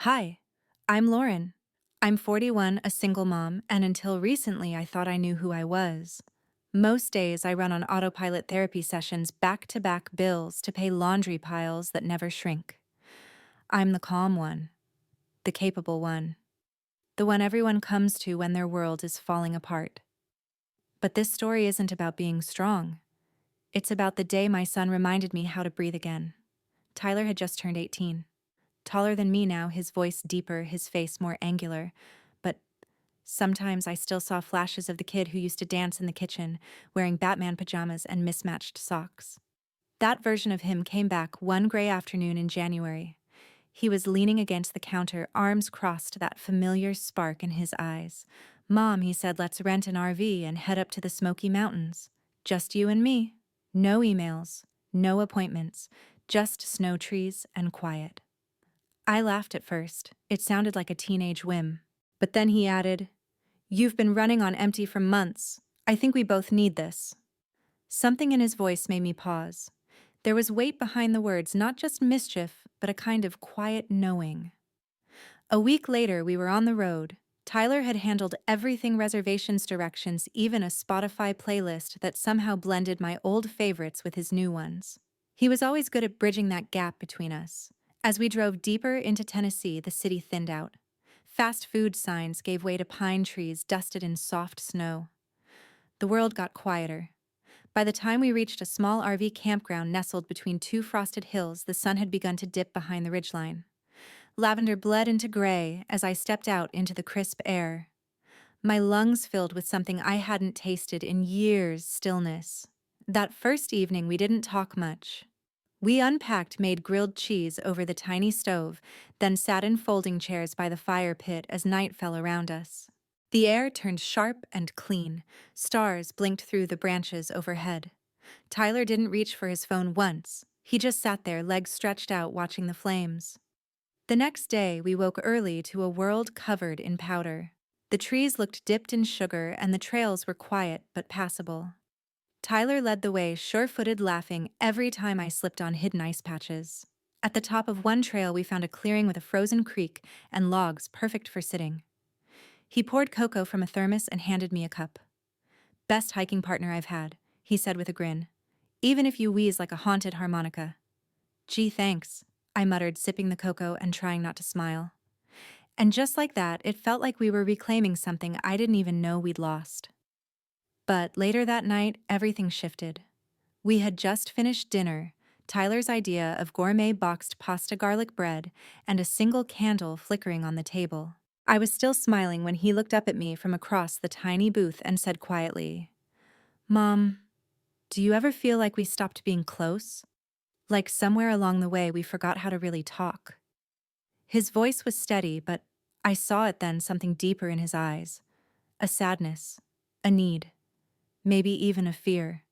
Hi, I'm Lauren. I'm 41, a single mom, and until recently I thought I knew who I was. Most days I run on autopilot therapy sessions back to back bills to pay laundry piles that never shrink. I'm the calm one, the capable one, the one everyone comes to when their world is falling apart. But this story isn't about being strong. It's about the day my son reminded me how to breathe again. Tyler had just turned 18. Taller than me now, his voice deeper, his face more angular. But sometimes I still saw flashes of the kid who used to dance in the kitchen, wearing Batman pajamas and mismatched socks. That version of him came back one gray afternoon in January. He was leaning against the counter, arms crossed, that familiar spark in his eyes. "Mom," he said, "let's rent an RV and head up to the Smoky Mountains. Just you and me. No emails, no appointments, just snow trees and quiet." I laughed at first. It sounded like a teenage whim. But then he added, "You've been running on empty for months. I think we both need this." Something in his voice made me pause. There was weight behind the words, not just mischief, but a kind of quiet knowing. A week later, we were on the road. Tyler had handled everything: reservations, directions, even a Spotify playlist that somehow blended my old favorites with his new ones. He was always good at bridging that gap between us. As we drove deeper into Tennessee, the city thinned out. Fast food signs gave way to pine trees dusted in soft snow. The world got quieter. By the time we reached a small RV campground nestled between two frosted hills, the sun had begun to dip behind the ridgeline. Lavender bled into gray as I stepped out into the crisp air. My lungs filled with something I hadn't tasted in years: stillness. That first evening, we didn't talk much. We unpacked, made grilled cheese over the tiny stove, then sat in folding chairs by the fire pit as night fell around us. The air turned sharp and clean. Stars blinked through the branches overhead. Tyler didn't reach for his phone once. He just sat there, legs stretched out, watching the flames. The next day, we woke early to a world covered in powder. The trees looked dipped in sugar, and the trails were quiet but passable. Tyler led the way, sure-footed, laughing every time I slipped on hidden ice patches. At the top of one trail, we found a clearing with a frozen creek and logs perfect for sitting. He poured cocoa from a thermos and handed me a cup. "Best hiking partner I've had," he said with a grin. "Even if you wheeze like a haunted harmonica." "Gee, thanks," I muttered, sipping the cocoa and trying not to smile. And just like that, it felt like we were reclaiming something I didn't even know we'd lost. But later that night, everything shifted. We had just finished dinner, Tyler's idea of gourmet boxed pasta garlic bread, and a single candle flickering on the table. I was still smiling when he looked up at me from across the tiny booth and said quietly, "Mom, do you ever feel like we stopped being close? Like somewhere along the way we forgot how to really talk?" His voice was steady, but I saw it then, something deeper in his eyes. A sadness, a need, maybe even a fear.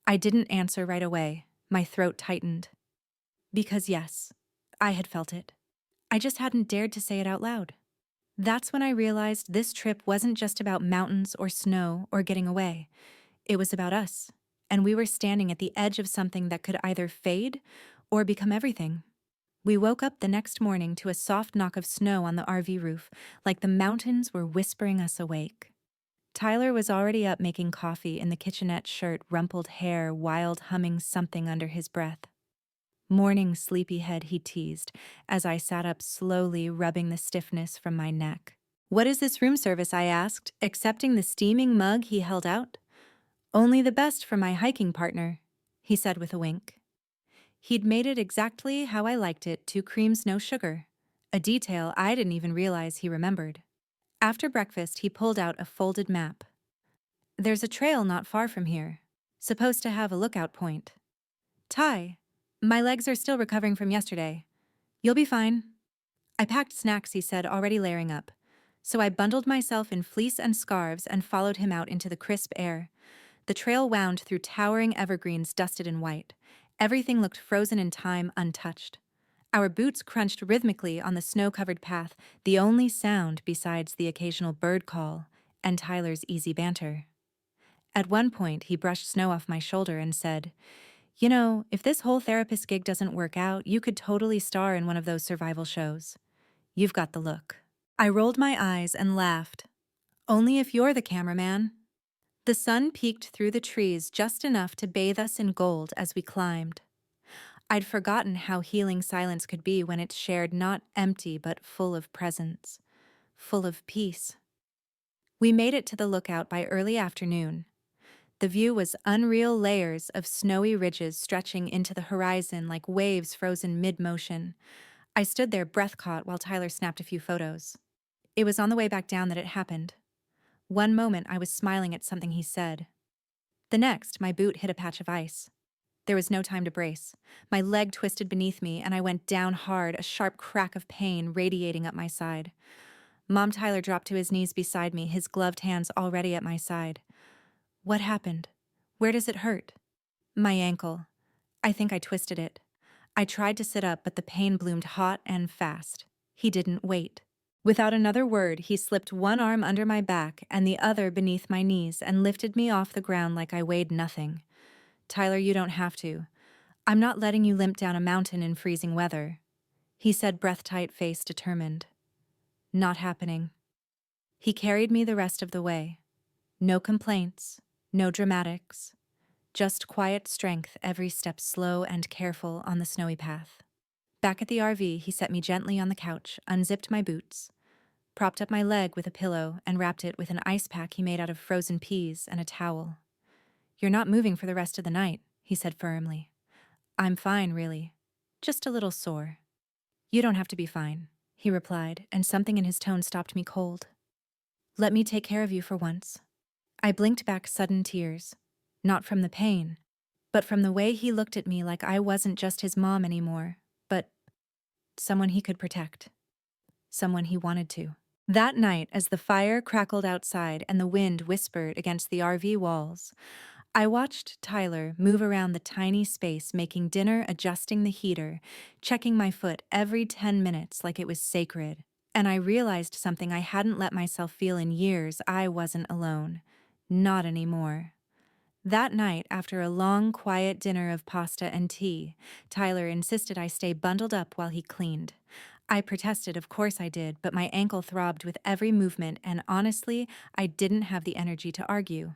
I didn't answer right away. My throat tightened. Because yes, I had felt it. I just hadn't dared to say it out loud. That's when I realized this trip wasn't just about mountains or snow or getting away. It was about us, and we were standing at the edge of something that could either fade or become everything. We woke up the next morning to a soft knock of snow on the RV roof, like the mountains were whispering us awake. Tyler was already up making coffee in the kitchenette, shirt, rumpled hair, wild humming something under his breath. "Morning, sleepyhead," he teased, as I sat up slowly, rubbing the stiffness from my neck. "What is this room service?" I asked, accepting the steaming mug he held out. "Only the best for my hiking partner," he said with a wink. He'd made it exactly how I liked it: 2 creams, no sugar. A detail I didn't even realize he remembered. After breakfast, he pulled out a folded map. "There's a trail not far from here. Supposed to have a lookout point." "Ty, my legs are still recovering from yesterday. You'll be fine." I packed snacks, he said, already layering up. So I bundled myself in fleece and scarves and followed him out into the crisp air. The trail wound through towering evergreens dusted in white. Everything looked frozen in time, untouched. Our boots crunched rhythmically on the snow-covered path, the only sound besides the occasional bird call and Tyler's easy banter. At one point, he brushed snow off my shoulder and said, "You know, if this whole therapist gig doesn't work out, you could totally star in one of those survival shows. You've got the look. I rolled my eyes and laughed. Only if you're the cameraman. The sun peeked through the trees just enough to bathe us in gold as we climbed. I'd forgotten how healing silence could be when it's shared not empty but full of presence, full of peace. We made it to the lookout by early afternoon. The view was unreal layers of snowy ridges stretching into the horizon like waves frozen mid-motion. I stood there breath-caught while Tyler snapped a few photos. It was on the way back down that it happened. One moment I was smiling at something he said. The next, my boot hit a patch of ice. There was no time to brace. My leg twisted beneath me and I went down hard, a sharp crack of pain radiating up my side. Mom Tyler dropped to his knees beside me, his gloved hands already at my side. What happened? Where does it hurt? My ankle. I think I twisted it. I tried to sit up, but the pain bloomed hot and fast. He didn't wait. Without another word, he slipped one arm under my back and the other beneath my knees and lifted me off the ground like I weighed nothing. Tyler, you don't have to. I'm not letting you limp down a mountain in freezing weather, he said, breath-tight, face determined. Not happening. He carried me the rest of the way. No complaints, no dramatics, just quiet strength, every step slow and careful on the snowy path. Back at the RV, he set me gently on the couch, unzipped my boots, propped up my leg with a pillow, and wrapped it with an ice pack he made out of frozen peas and a towel. You're not moving for the rest of the night, he said firmly. I'm fine, really. Just a little sore. You don't have to be fine, he replied, and something in his tone stopped me cold. Let me take care of you for once. I blinked back sudden tears, not from the pain, but from the way he looked at me like I wasn't just his mom anymore, but someone he could protect, someone he wanted to. That night, as the fire crackled outside and the wind whispered against the RV walls, I watched Tyler move around the tiny space, making dinner, adjusting the heater, checking my foot every 10 minutes like it was sacred. And I realized something I hadn't let myself feel in years. I wasn't alone. Not anymore. That night, after a long, quiet dinner of pasta and tea, Tyler insisted I stay bundled up while he cleaned. I protested, of course I did, but my ankle throbbed with every movement, and honestly, I didn't have the energy to argue.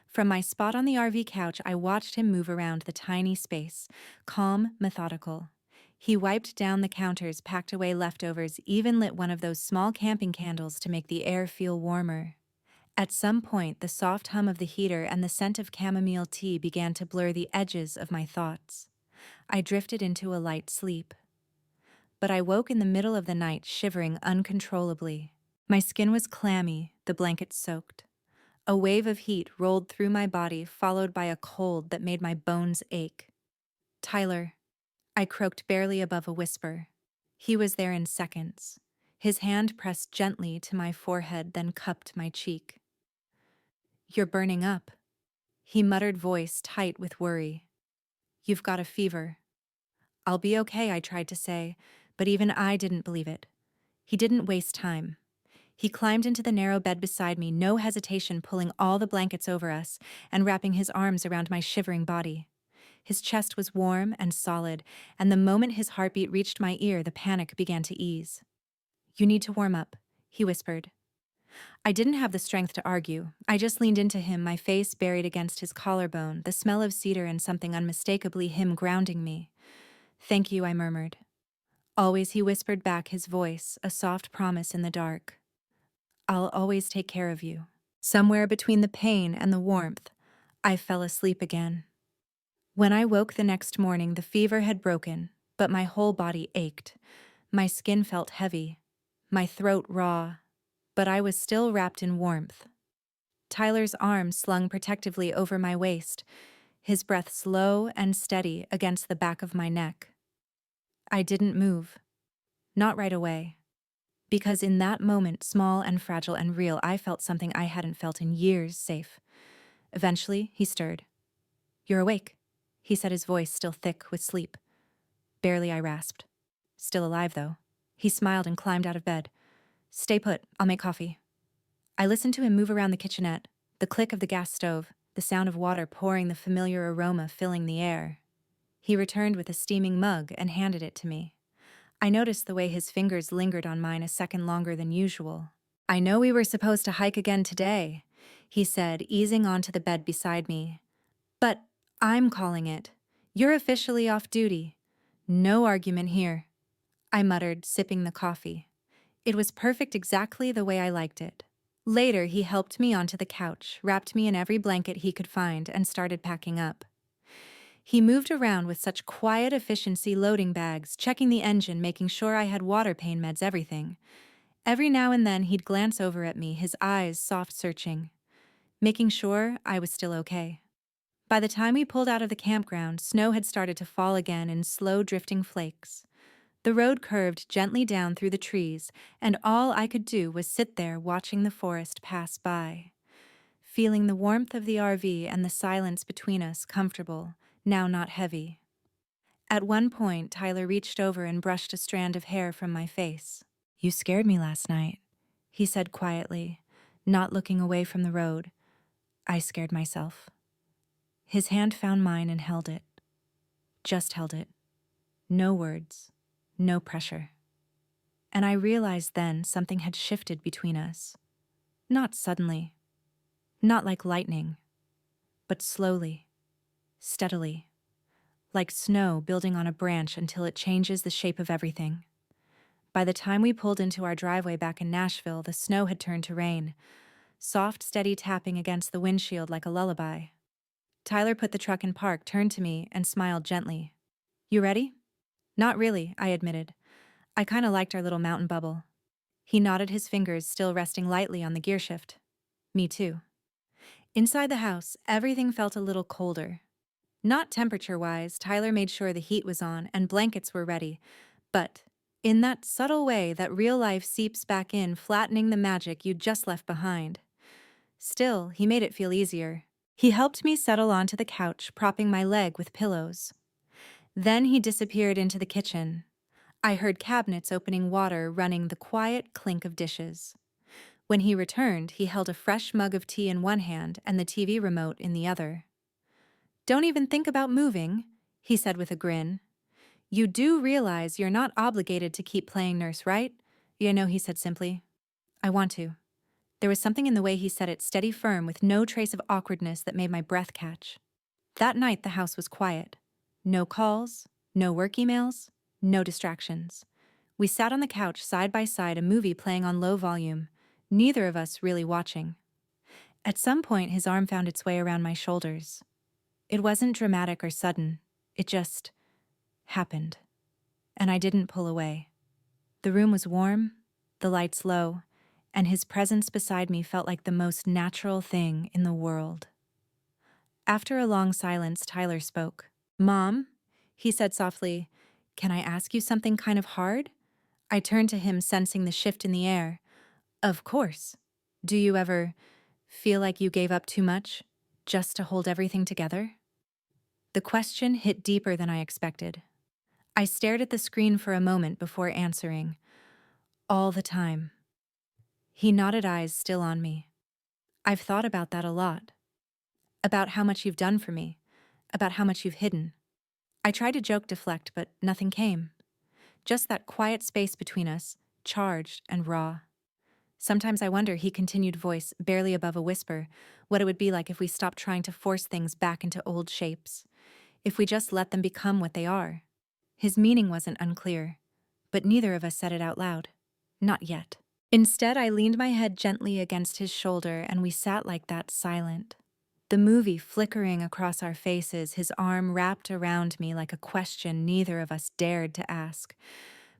From my spot on the RV couch, I watched him move around the tiny space, calm, methodical. He wiped down the counters, packed away leftovers, even lit one of those small camping candles to make the air feel warmer. At some point, the soft hum of the heater and the scent of chamomile tea began to blur the edges of my thoughts. I drifted into a light sleep. But I woke in the middle of the night, shivering uncontrollably. My skin was clammy, the blanket soaked. A wave of heat rolled through my body, followed by a cold that made my bones ache. Tyler, I croaked barely above a whisper. He was there in seconds. His hand pressed gently to my forehead, then cupped my cheek. You're burning up, he muttered, voice tight with worry. You've got a fever. I'll be okay, I tried to say, but even I didn't believe it. He didn't waste time. He climbed into the narrow bed beside me, no hesitation, pulling all the blankets over us and wrapping his arms around my shivering body. His chest was warm and solid, and the moment his heartbeat reached my ear, the panic began to ease. You need to warm up, he whispered. I didn't have the strength to argue. I just leaned into him, my face buried against his collarbone, the smell of cedar and something unmistakably him grounding me. Thank you, I murmured. Always, he whispered back, his voice, a soft promise in the dark. I'll always take care of you. Somewhere between the pain and the warmth, I fell asleep again. When I woke the next morning, the fever had broken, but my whole body ached. My skin felt heavy, my throat raw, but I was still wrapped in warmth. Tyler's arm slung protectively over my waist, his breath slow and steady against the back of my neck. I didn't move. Not right away. Because in that moment, small and fragile and real, I felt something I hadn't felt in years, safe. Eventually, he stirred. You're awake, he said, his voice still thick with sleep. Barely, I rasped. Still alive, though. He smiled and climbed out of bed. Stay put, I'll make coffee. I listened to him move around the kitchenette, the click of the gas stove, the sound of water pouring, the familiar aroma filling the air. He returned with a steaming mug and handed it to me. I noticed the way his fingers lingered on mine a second longer than usual. "I know we were supposed to hike again today," he said, easing onto the bed beside me. "But I'm calling it. You're officially off duty. No argument here," I muttered, sipping the coffee. It was perfect exactly the way I liked it. Later, he helped me onto the couch, wrapped me in every blanket he could find, and started packing up. He moved around with such quiet efficiency, loading bags, checking the engine, making sure I had water pain meds, everything. Every now and then he'd glance over at me, his eyes soft searching, making sure I was still okay. By the time we pulled out of the campground, snow had started to fall again in slow drifting flakes. The road curved gently down through the trees, and all I could do was sit there watching the forest pass by, feeling the warmth of the RV and the silence between us comfortable, now not heavy. At one point, Tyler reached over and brushed a strand of hair from my face. "You scared me last night," he said quietly, not looking away from the road. I scared myself. His hand found mine and held it. Just held it. No words. No pressure. And I realized then something had shifted between us. Not suddenly. Not like lightning. But slowly. Steadily. Like snow building on a branch until it changes the shape of everything. By the time we pulled into our driveway back in Nashville, the snow had turned to rain. Soft, steady tapping against the windshield like a lullaby. Tyler put the truck in park, turned to me, and smiled gently. "You ready?" "Not really," I admitted. "I kinda liked our little mountain bubble." He nodded, his fingers still resting lightly on the gearshift. "Me too." Inside the house, everything felt a little colder. Not temperature-wise, Tyler made sure the heat was on and blankets were ready, but in that subtle way that real life seeps back in, flattening the magic you'd just left behind. Still, he made it feel easier. He helped me settle onto the couch, propping my leg with pillows. Then he disappeared into the kitchen. I heard cabinets opening, water running, the quiet clink of dishes. When he returned, he held a fresh mug of tea in one hand and the TV remote in the other. "Don't even think about moving," he said with a grin. "You do realize you're not obligated to keep playing nurse, right?" "You know," he said simply. "I want to." There was something in the way he said it, steady, firm, with no trace of awkwardness, that made my breath catch. That night, the house was quiet. No calls, no work emails, no distractions. We sat on the couch side by side, a movie playing on low volume, neither of us really watching. At some point, his arm found its way around my shoulders. It wasn't dramatic or sudden. It just happened. And I didn't pull away. The room was warm, the lights low, and his presence beside me felt like the most natural thing in the world. After a long silence, Tyler spoke. "Mom," he said softly, "can I ask you something kind of hard?" I turned to him, sensing the shift in the air. "Of course. Do you ever feel like you gave up too much just to hold everything together?" The question hit deeper than I expected. I stared at the screen for a moment before answering. "All the time." He nodded, eyes still on me. "I've thought about that a lot. About how much you've done for me. About how much you've hidden." I tried to joke, deflect, but nothing came. Just that quiet space between us, charged and raw. "Sometimes I wonder," he continued, voice barely above a whisper, "what it would be like if we stopped trying to force things back into old shapes. If we just let them become what they are." His meaning wasn't unclear, but neither of us said it out loud. Not yet. Instead, I leaned my head gently against his shoulder, and we sat like that, silent. The movie flickering across our faces, his arm wrapped around me like a question neither of us dared to ask.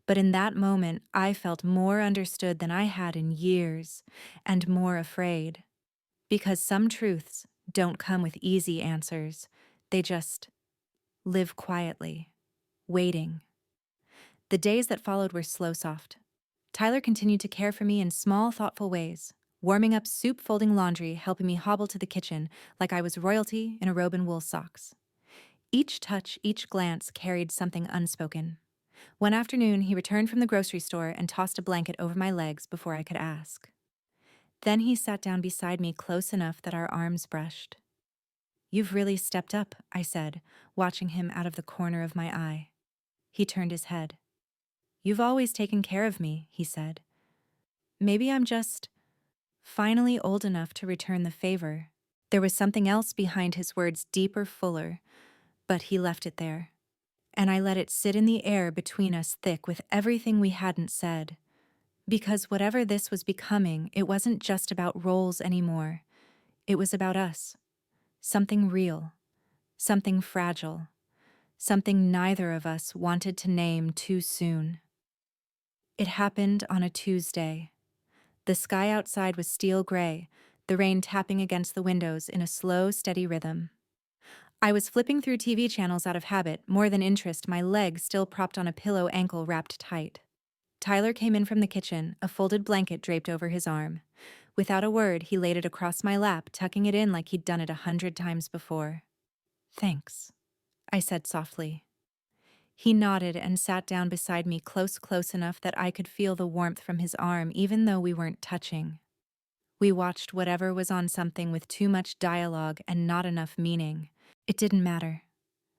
But in that moment, I felt more understood than I had in years, and more afraid. Because some truths don't come with easy answers. They just live quietly, waiting. The days that followed were slow, soft. Tyler continued to care for me in small, thoughtful ways, warming up soup, folding laundry, helping me hobble to the kitchen like I was royalty in a robe and wool socks. Each touch, each glance carried something unspoken. One afternoon, he returned from the grocery store and tossed a blanket over my legs before I could ask. Then he sat down beside me, close enough that our arms brushed. "You've really stepped up," I said, watching him out of the corner of my eye. He turned his head. You've always taken care of me, he said. Maybe I'm just finally old enough to return the favor. There was something else behind his words, deeper, fuller, but he left it there. And I let it sit in the air between us, thick with everything we hadn't said. Because whatever this was becoming, it wasn't just about roles anymore. It was about us. Something real. Something fragile. Something neither of us wanted to name too soon. It happened on a Tuesday. The sky outside was steel gray, the rain tapping against the windows in a slow, steady rhythm. I was flipping through TV channels out of habit, more than interest, my leg still propped on a pillow, ankle wrapped tight. Tyler came in from the kitchen, a folded blanket draped over his arm. Without a word, he laid it across my lap, tucking it in like he'd done it 100 times before. Thanks, I said softly. He nodded and sat down beside me, close enough that I could feel the warmth from his arm even though we weren't touching. We watched whatever was on, something with too much dialogue and not enough meaning. It didn't matter.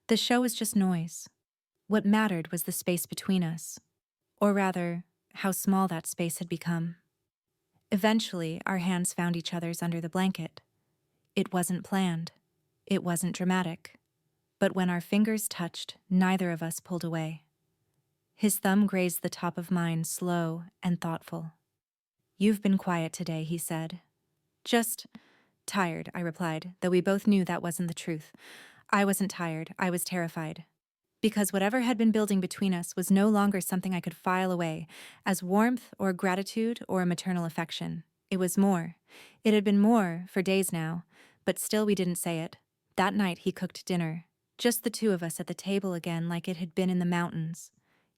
The show was just noise. What mattered was the space between us. Or rather, how small that space had become. Eventually, our hands found each other's under the blanket. It wasn't planned. It wasn't dramatic. But when our fingers touched, neither of us pulled away. His thumb grazed the top of mine, slow and thoughtful. You've been quiet today, he said. Just tired, I replied, though we both knew that wasn't the truth. I wasn't tired, I was terrified. Because whatever had been building between us was no longer something I could file away as warmth or gratitude or maternal affection. It was more. It had been more for days now, but still we didn't say it. That night he cooked dinner, just the two of us at the table again, like it had been in the mountains.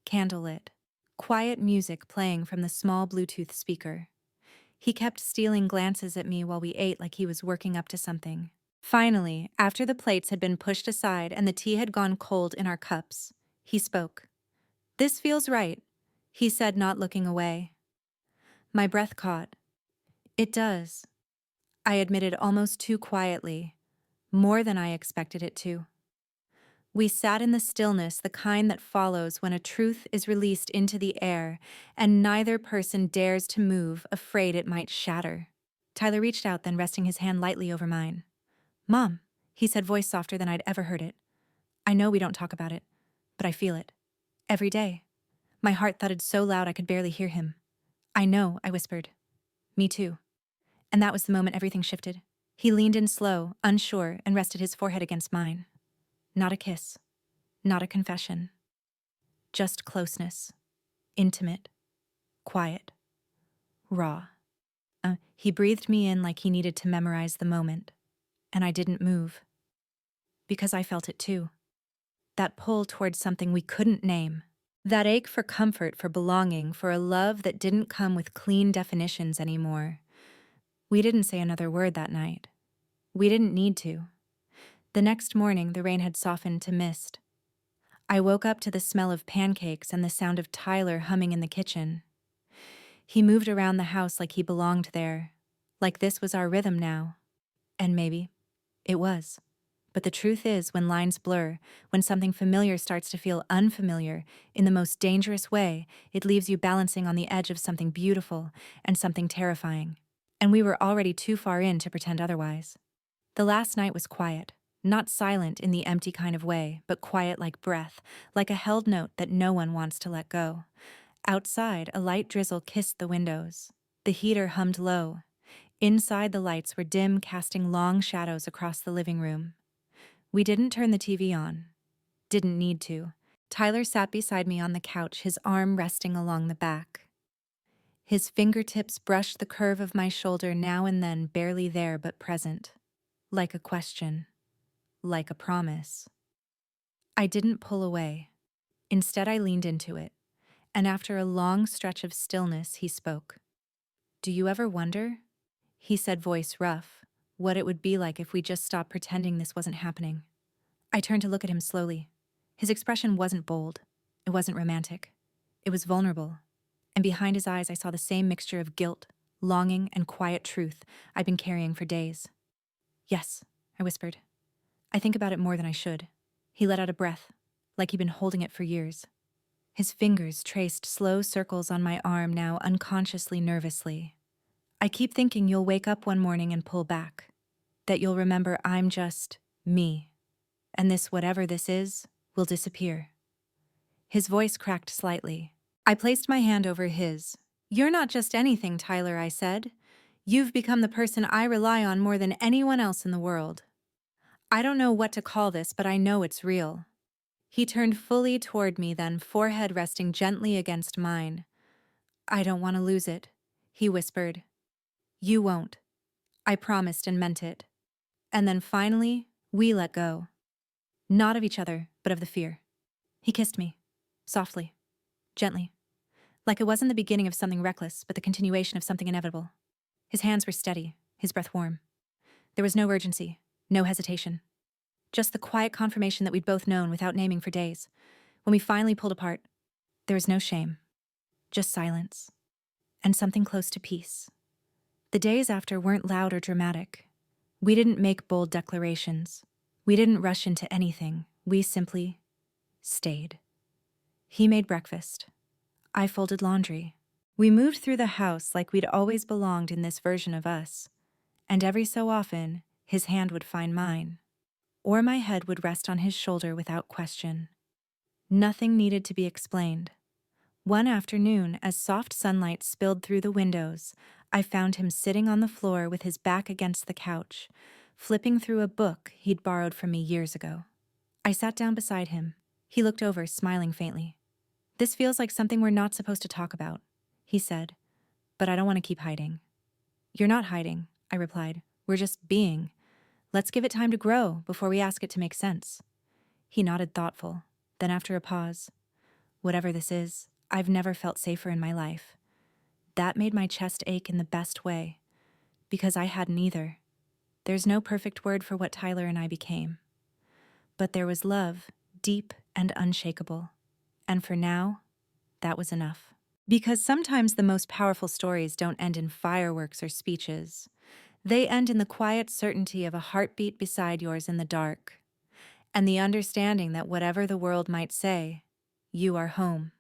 Candlelit. Quiet music playing from the small Bluetooth speaker. He kept stealing glances at me while we ate, like he was working up to something. Finally, after the plates had been pushed aside and the tea had gone cold in our cups, he spoke. This feels right, he said, not looking away. My breath caught. It does, I admitted almost too quietly, more than I expected it to. We sat in the stillness, the kind that follows when a truth is released into the air and neither person dares to move, afraid it might shatter. Tyler reached out, then resting his hand lightly over mine. Mom, he said, voice softer than I'd ever heard it. I know we don't talk about it, but I feel it. Every day. My heart thudded so loud I could barely hear him. I know, I whispered. Me too. And that was the moment everything shifted. He leaned in slow, unsure, and rested his forehead against mine. Not a kiss. Not a confession. Just closeness. Intimate. Quiet. Raw. He breathed me in like he needed to memorize the moment. And I didn't move. Because I felt it too. That pull towards something we couldn't name. That ache for comfort, for belonging, for a love that didn't come with clean definitions anymore. We didn't say another word that night. We didn't need to. The next morning, the rain had softened to mist. I woke up to the smell of pancakes and the sound of Tyler humming in the kitchen. He moved around the house like he belonged there, like this was our rhythm now. And maybe it was. But the truth is, when lines blur, when something familiar starts to feel unfamiliar, in the most dangerous way, it leaves you balancing on the edge of something beautiful and something terrifying. And we were already too far in to pretend otherwise. The last night was quiet, not silent in the empty kind of way, but quiet like breath, like a held note that no one wants to let go. Outside, a light drizzle kissed the windows. The heater hummed low. Inside, the lights were dim, casting long shadows across the living room. We didn't turn the TV on. Didn't need to. Tyler sat beside me on the couch, his arm resting along the back. His fingertips brushed the curve of my shoulder now and then, barely there but present. Like a question. Like a promise. I didn't pull away. Instead, I leaned into it. And after a long stretch of stillness, he spoke. Do you ever wonder? He said, voice rough, what it would be like if we just stopped pretending this wasn't happening. I turned to look at him slowly. His expression wasn't bold. It wasn't romantic. It was vulnerable. And behind his eyes, I saw the same mixture of guilt, longing, and quiet truth I'd been carrying for days. Yes, I whispered. I think about it more than I should. He let out a breath, like he'd been holding it for years. His fingers traced slow circles on my arm now unconsciously nervously. I keep thinking you'll wake up one morning and pull back. That you'll remember I'm just me. And this whatever this is will disappear. His voice cracked slightly. I placed my hand over his. You're not just anything, Tyler, I said. You've become the person I rely on more than anyone else in the world. I don't know what to call this, but I know it's real. He turned fully toward me then, forehead resting gently against mine. I don't want to lose it, he whispered. You won't. I promised and meant it. And then finally, we let go. Not of each other, but of the fear. He kissed me, softly, gently, like it wasn't the beginning of something reckless, but the continuation of something inevitable. His hands were steady, his breath warm. There was no urgency, no hesitation. Just the quiet confirmation that we'd both known without naming for days. When we finally pulled apart, there was no shame, just silence, and something close to peace. The days after weren't loud or dramatic. We didn't make bold declarations. We didn't rush into anything. We simply stayed. He made breakfast. I folded laundry. We moved through the house like we'd always belonged in this version of us. And every so often, his hand would find mine, or my head would rest on his shoulder without question. Nothing needed to be explained. One afternoon, as soft sunlight spilled through the windows, I found him sitting on the floor with his back against the couch, flipping through a book he'd borrowed from me years ago. I sat down beside him. He looked over, smiling faintly. This feels like something we're not supposed to talk about, he said, but I don't want to keep hiding. You're not hiding, I replied. We're just being. Let's give it time to grow before we ask it to make sense. He nodded thoughtful. Then after a pause, whatever this is, I've never felt safer in my life. That made my chest ache in the best way, because I hadn't either. There's no perfect word for what Tyler and I became. But there was love, deep and unshakable. And for now, that was enough. Because sometimes the most powerful stories don't end in fireworks or speeches. They end in the quiet certainty of a heartbeat beside yours in the dark, and the understanding that whatever the world might say, you are home.